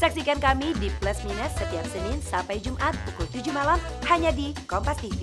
Saksikan kami di Plus Minus setiap Senin sampai Jumat pukul 7 malam hanya di Kompas TV.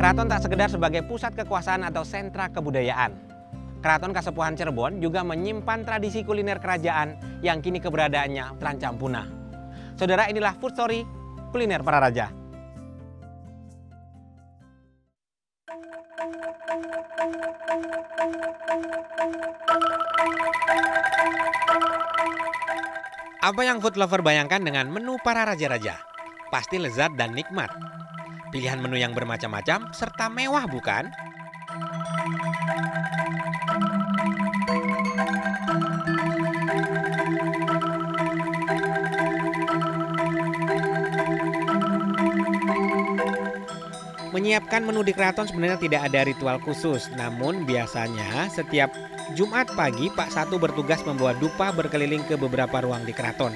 Keraton tak sekedar sebagai pusat kekuasaan atau sentra kebudayaan. Keraton Kasepuhan Cirebon juga menyimpan tradisi kuliner kerajaan yang kini keberadaannya terancam punah. Saudara, inilah Food Story Kuliner Para Raja. Apa yang food lover bayangkan dengan menu para raja-raja? Pasti lezat dan nikmat. Pilihan menu yang bermacam-macam serta mewah, bukan? Menyiapkan menu di keraton sebenarnya tidak ada ritual khusus, namun biasanya setiap Jumat pagi Pak Satu bertugas membawa dupa berkeliling ke beberapa ruang di keraton.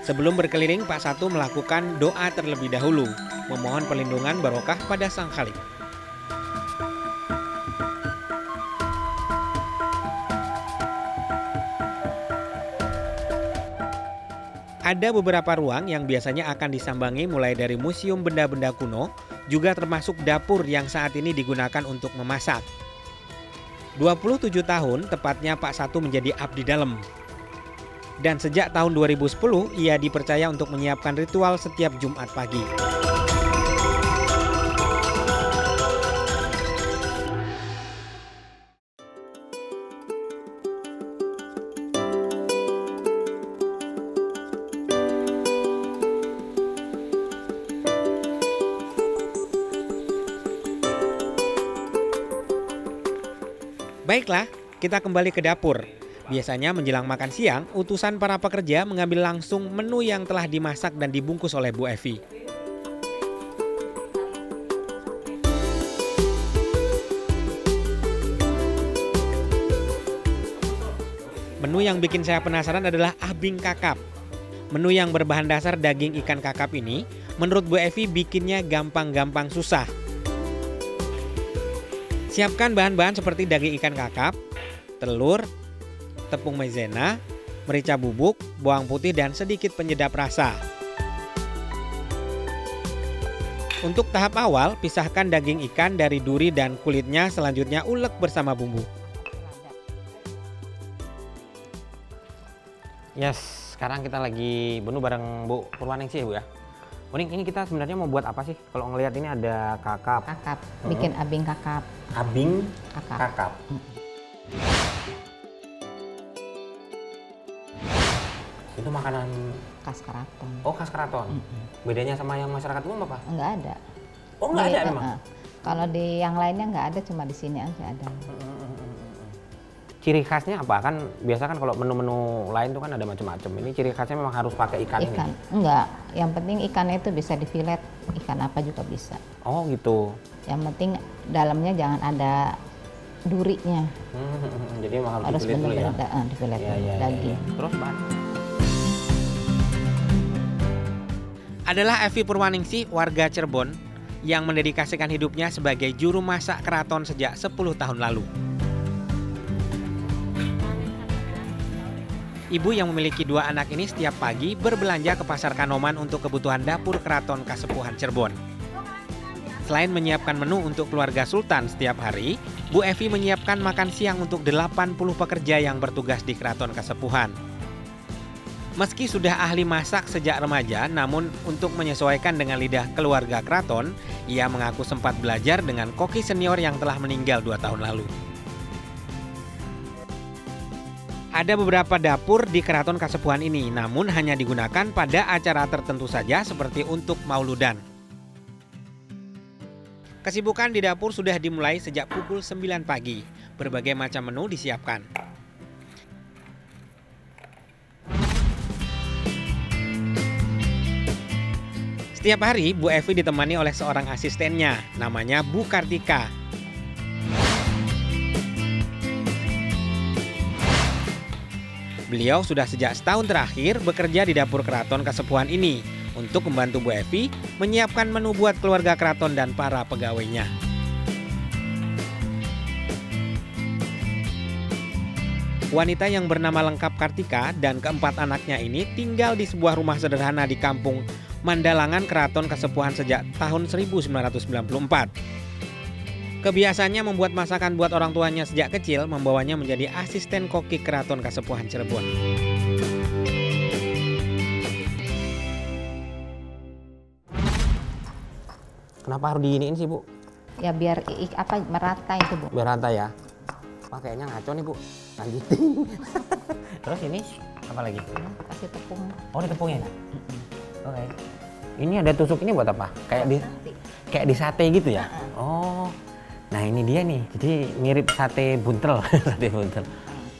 Sebelum berkeliling, Pak Satu melakukan doa terlebih dahulu, memohon perlindungan barokah pada Sang Khalik. Ada beberapa ruang yang biasanya akan disambangi mulai dari museum benda-benda kuno, juga termasuk dapur yang saat ini digunakan untuk memasak. 27 tahun tepatnya Pak Satu menjadi abdi dalem. Dan sejak tahun 2010 ia dipercaya untuk menyiapkan ritual setiap Jumat pagi. Baiklah, kita kembali ke dapur. Biasanya menjelang makan siang, utusan para pekerja mengambil langsung menu yang telah dimasak dan dibungkus oleh Bu Evi. Menu yang bikin saya penasaran adalah abing kakap. Menu yang berbahan dasar daging ikan kakap ini, menurut Bu Evi bikinnya gampang-gampang susah. Siapkan bahan-bahan seperti daging ikan kakap, telur, tepung maizena, merica bubuk, bawang putih, dan sedikit penyedap rasa. Untuk tahap awal, pisahkan daging ikan dari duri dan kulitnya, selanjutnya ulek bersama bumbu. Yes, sekarang kita lagi menu bareng Bu Purwaningsih ya Bu ya. Bu Ning, ini kita sebenarnya mau buat apa sih? Kalau ngelihat ini ada kakap. Kakap, bikin abing kakap. Abing kakap. Itu makanan Khas keraton. Oh, khas keraton. Bedanya sama yang masyarakat umum apa? Enggak ada. Oh, enggak ada memang. Kalau di yang lainnya enggak ada, cuma di sini aja ada. Ciri khasnya apa? Kan biasa kan kalau menu-menu lain tuh kan ada macam-macam. Ini ciri khasnya memang harus pakai ikan ini. Enggak, yang penting ikannya itu bisa difilet, ikan apa juga bisa. Oh, gitu. Yang penting dalamnya jangan ada durinya. Jadi memang harus difilet dulu ya. Difilet daging. Terus bahan adalah Evi Purwaningsih, warga Cirebon yang mendedikasikan hidupnya sebagai juru masak keraton sejak 10 tahun lalu. Ibu yang memiliki 2 anak ini setiap pagi berbelanja ke Pasar Kanoman untuk kebutuhan dapur Keraton Kasepuhan Cirebon. Selain menyiapkan menu untuk keluarga Sultan setiap hari, Bu Evi menyiapkan makan siang untuk 80 pekerja yang bertugas di Keraton Kasepuhan. Meski sudah ahli masak sejak remaja, namun untuk menyesuaikan dengan lidah keluarga keraton, ia mengaku sempat belajar dengan koki senior yang telah meninggal 2 tahun lalu. Ada beberapa dapur di Keraton Kasepuhan ini, namun hanya digunakan pada acara tertentu saja seperti untuk mauludan. Kesibukan di dapur sudah dimulai sejak pukul 9 pagi. Berbagai macam menu disiapkan. Setiap hari, Bu Evi ditemani oleh seorang asistennya, namanya Bu Kartika. Beliau sudah sejak setahun terakhir bekerja di dapur Keraton Kasepuhan ini untuk membantu Bu Evi menyiapkan menu buat keluarga keraton dan para pegawainya. Wanita yang bernama lengkap Kartika dan keempat anaknya ini tinggal di sebuah rumah sederhana di kampung Mandalangan Keraton Kasepuhan sejak tahun 1994. Kebiasaannya membuat masakan buat orang tuanya sejak kecil membawanya menjadi asisten koki Keraton Kasepuhan Cirebon. Kenapa harus diiniin sih, Bu? Ya biar merata itu, Bu. Biar rata ya. Wah, kayaknya ngaco nih, Bu. Lanjutin. Terus ini apa lagi? Kasih tepung. Oh, ada tepungnya. Oke. Ini ada tusuk ini buat apa? Kayak di sate gitu ya? Oh. Nah, ini dia nih. Jadi mirip sate buntel, sate buntel.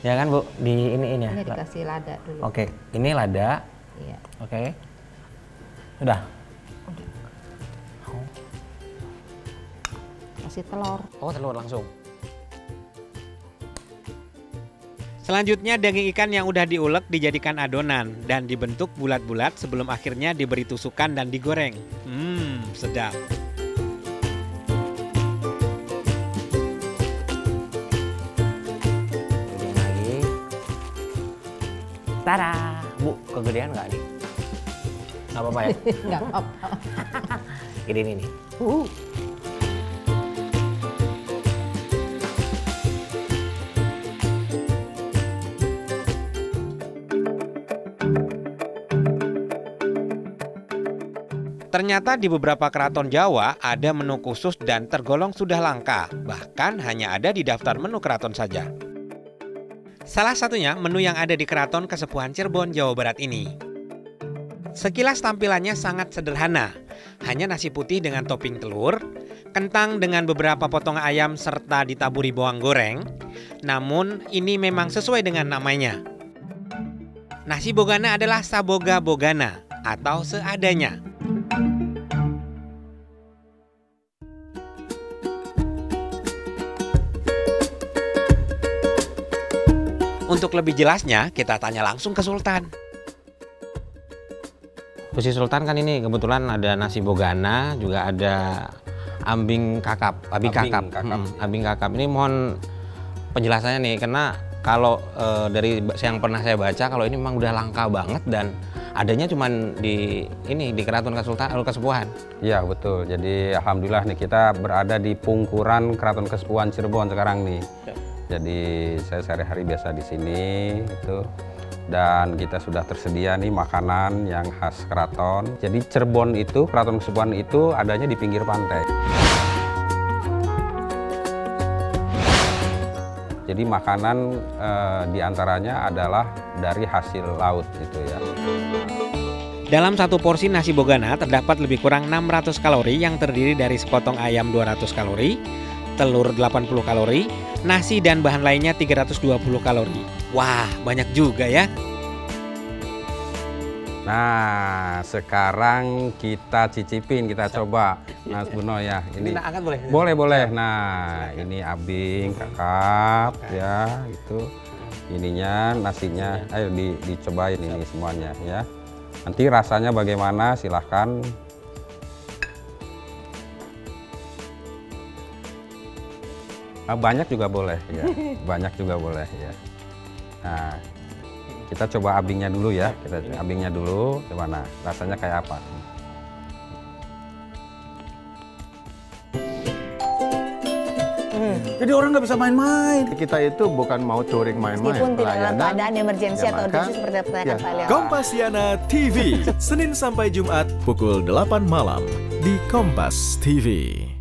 Ya kan, Bu? Di ini ya. Ini dikasih lada dulu. Oke, ini lada. Iya. Oke. Udah. Kasih telur. Oh, telur langsung. Selanjutnya daging ikan yang udah diulek dijadikan adonan dan dibentuk bulat-bulat sebelum akhirnya diberi tusukan dan digoreng. Sedap. Ini lagi. Tada! Bu, kegedean nggak nih? Nggak apa-apa ya? Nggak apa-apa. Ini nih. Ternyata di beberapa keraton Jawa ada menu khusus dan tergolong sudah langka, bahkan hanya ada di daftar menu keraton saja. Salah satunya menu yang ada di Keraton Kasepuhan Cirebon, Jawa Barat ini. Sekilas tampilannya sangat sederhana, hanya nasi putih dengan topping telur, kentang dengan beberapa potong ayam serta ditaburi bawang goreng. Namun ini memang sesuai dengan namanya. Nasi bogana adalah saboga bogana atau seadanya. Untuk lebih jelasnya, kita tanya langsung ke Sultan. Pusi Sultan kan ini kebetulan ada nasi bogana, juga ada ambing kakap, abing kakap. Ambing kakap ini mohon penjelasannya nih, karena kalau dari yang pernah saya baca, kalau ini memang udah langka banget dan adanya cuman di Keraton Kasepuhan. Iya betul. Jadi alhamdulillah nih kita berada di pungkuran Keraton Kasepuhan Cirebon sekarang nih. Jadi saya sehari-hari biasa di sini itu, dan kita sudah tersedia nih makanan yang khas keraton. Jadi Cirebon itu, Keraton Kasepuhan itu adanya di pinggir pantai. Jadi makanan diantaranya adalah dari hasil laut itu ya. Dalam satu porsi nasi bogana terdapat lebih kurang 600 kalori yang terdiri dari sepotong ayam 200 kalori, telur 80 kalori, nasi dan bahan lainnya 320 kalori. Wah, banyak juga ya. Nah, sekarang kita cicipin, kita coba. Mas Buno ya, ini angkat boleh? Boleh. Nah, ini abing, kakap ya, itu. Ininya nasinya, ayo dicobain ini semuanya ya. Nanti rasanya bagaimana silahkan. Banyak juga boleh ya, banyak juga boleh ya. Nah, kita coba abingnya dulu ya, abingnya dulu, gimana rasanya kayak apa? Jadi orang nggak bisa main-main. Kita itu bukan mau touring main-main. Meskipun tidak dalam pelayanan, keadaan emergensi ya atau maka, urgensi seperti apa yang ya. Pak lihat. Kompasiana TV, Senin sampai Jumat pukul 8 malam di Kompas TV.